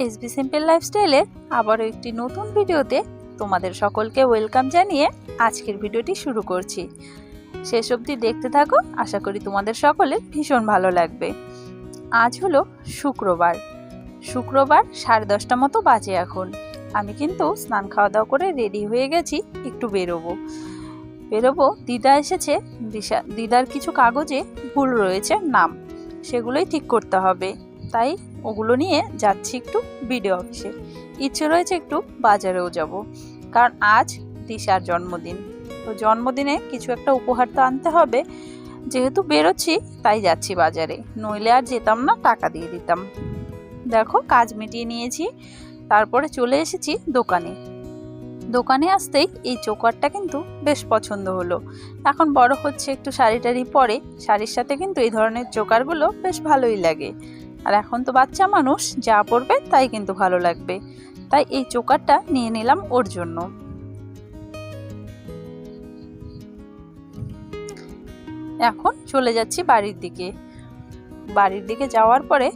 SB simple লাইফস্টাইলে আবারও একটি নতুন ভিডিওতে তোমাদের সকলকে ওয়েলকাম জানিয়ে আজকের ভিডিওটি শুরু করছি। শেষ অবধি দেখতে থাকো, আশা করি তোমাদের সকলের ভীষণ ভালো লাগবে। আজ হলো শুক্রবার 10:30 মতো বাজে এখন। আমি কিন্তু স্নান খাওয়া দাওয়া করে রেডি হয়ে গেছি, একটু বেরোবো। দিদা এসেছে, দিদার কিছু কাগজে ভুল রয়েছে নাম, সেগুলোই ঠিক করতে হবে, তাই ওগুলো নিয়ে যাচ্ছি একটু বিডিও অফিসে। ইচ্ছে রয়েছে একটু বাজারেও যাব, কারণ আজ দিশার জন্মদিন। তো জন্মদিনে কিছু একটা উপহার তো আনতে হবে, যেহেতু বেরোচ্ছি তাই যাচ্ছি বাজারে, নইলে আর যেতাম না, টাকা দিয়ে দিতাম। দেখো কাজ মিটিয়ে নিয়েছি, তারপরে চলে এসেছি দোকানে আসতেই এই চোকারটা কিন্তু বেশ পছন্দ হলো। এখন বড় হচ্ছে, একটু শাড়ি টাড়ি পরে, শাড়ির সাথে কিন্তু এই ধরনের চোকারগুলো বেশ ভালোই লাগে। আর এখন তো বাচ্চা মানুষ, যা পরবে তাই কিন্তু ভালো লাগবে, তাই এই চোকারটা নিয়ে নিলাম ওর জন্য। এখন চলে যাচ্ছি বাড়ির দিকে যাওয়ার পরে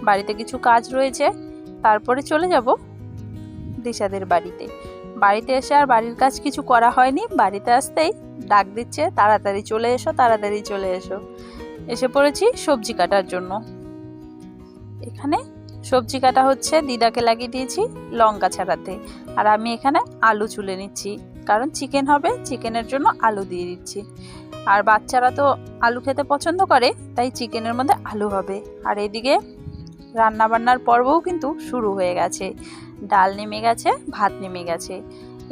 বাড়িতে কিছু কাজ রয়েছে, তারপরে চলে যাব দিশাদের বাড়িতে এসে আর বাড়ির কাজ কিছু করা হয়নি। বাড়িতে আসতেই ডাক দিচ্ছে, তাড়াতাড়ি চলে এসো। এসে পড়েছি সবজি কাটার জন্য। এখানে সবজি কাটা হচ্ছে, দিদাকে লাগিয়ে দিয়েছি লঙ্কা ছাড়াতে, আর আমি এখানে আলু চুলে নিচ্ছি, কারণ চিকেন হবে, চিকেনের জন্য আলু দিয়ে দিচ্ছি। আর বাচ্চারা তো আলু খেতে পছন্দ করে, তাই চিকেনের মধ্যে আলু হবে। আর এদিকে রান্নাবান্নার পর্বও কিন্তু শুরু হয়ে গেছে, ডাল নেমে গেছে, ভাত নেমে গেছে।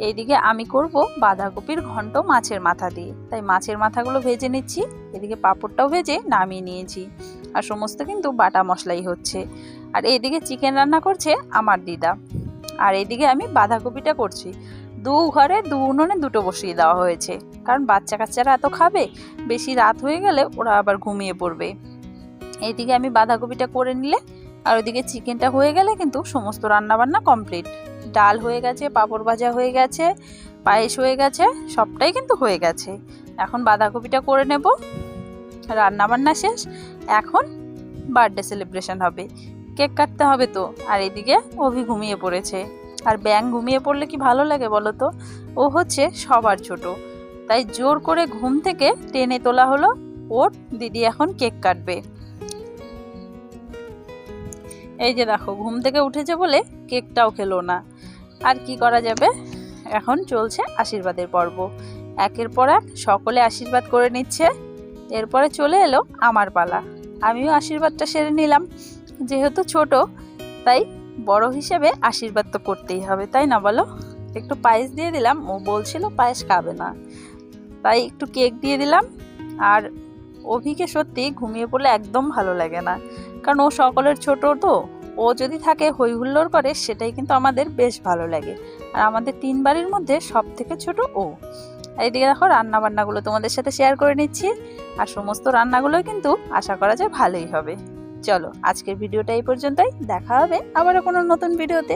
এইদিকে আমি করব বাঁধাকপির ঘন্ট মাছের মাথা দিয়ে, তাই মাছের মাথাগুলো ভেজে নিচ্ছি। এদিকে পাঁপড়টাও ভেজে নামিয়ে নিয়েছি, আর সমস্ত কিন্তু বাটা মশলাই হচ্ছে। আর এইদিকে চিকেন রান্না করছে আমার দিদা, আর এইদিকে আমি বাঁধাকপিটা করছি। ঘরে উনুনে দুটো বসিয়ে দেওয়া হয়েছে, কারণ বাচ্চা কাচ্চারা এত খাবে, বেশি রাত হয়ে গেলে ওরা আবার ঘুমিয়ে পড়বে। এইদিকে আমি বাঁধাকপিটা করে নিলে আর ওইদিকে চিকেনটা হয়ে গেলে কিন্তু সমস্ত রান্নাবান্না কমপ্লিট। ডাল হয়ে গেছে, পাঁপড় ভাজা হয়ে গেছে, পায়েস হয়ে গেছে, সবটাই কিন্তু হয়ে গেছে। এখন বাঁধাকপিটা করে নেব, রান্নাবান্না শেষ। এখন বার্থডে সেলিব্রেশন হবে, কেক কাটতে হবে তো। আর এদিকে অভি ঘুমিয়ে পড়েছে, আর ব্যাং ঘুমিয়ে পড়লে কি ভালো লাগে বলো তো? ও হচ্ছে সবার ছোট, তাই জোর করে ঘুম থেকে টেনে তোলা হলো। ওর দিদি এখন কেক কাটবে। এই যে দেখো, ঘুম থেকে উঠেছে বলে কেকটাও খেলো না, আর কি করা যাবে। এখন চলছে আশীর্বাদের পর্ব, একের পর এক সকলে আশীর্বাদ করে নিচ্ছে। এরপরে চলে এলো আমার পালা, আমিও আশীর্বাদটা সেরে নিলাম। যেহেতু ছোট, তাই বড় হিসেবে আশীর্বাদ তো করতেই হবে, তাই না বলো? একটু পায়েস দিয়ে দিলাম, ও বলছিল পায়েস খাবে না, তাই একটু কেক দিয়ে দিলাম। আর অভিকে সত্যি ঘুমিয়ে পড়লে একদম ভালো লাগে না, কারণ ও সকলের ছোট, তো ও যদি থাকে হই হুল্লোড় করে, সেটাই কিন্তু আমাদের বেশ ভালো লাগে। আর আমাদের 3 বাড়ির মধ্যে সব থেকে ছোট ও। এইদিকে দেখো রান্নাবান্নাগুলো তোমাদের সাথে শেয়ার করে নিচ্ছি, আর সমস্ত রান্নাগুলোই কিন্তু আশা করা যায় ভালোই হবে। চলো আজকের ভিডিওটা এই পর্যন্তই, দেখা হবে আবারও কোনো নতুন ভিডিওতে।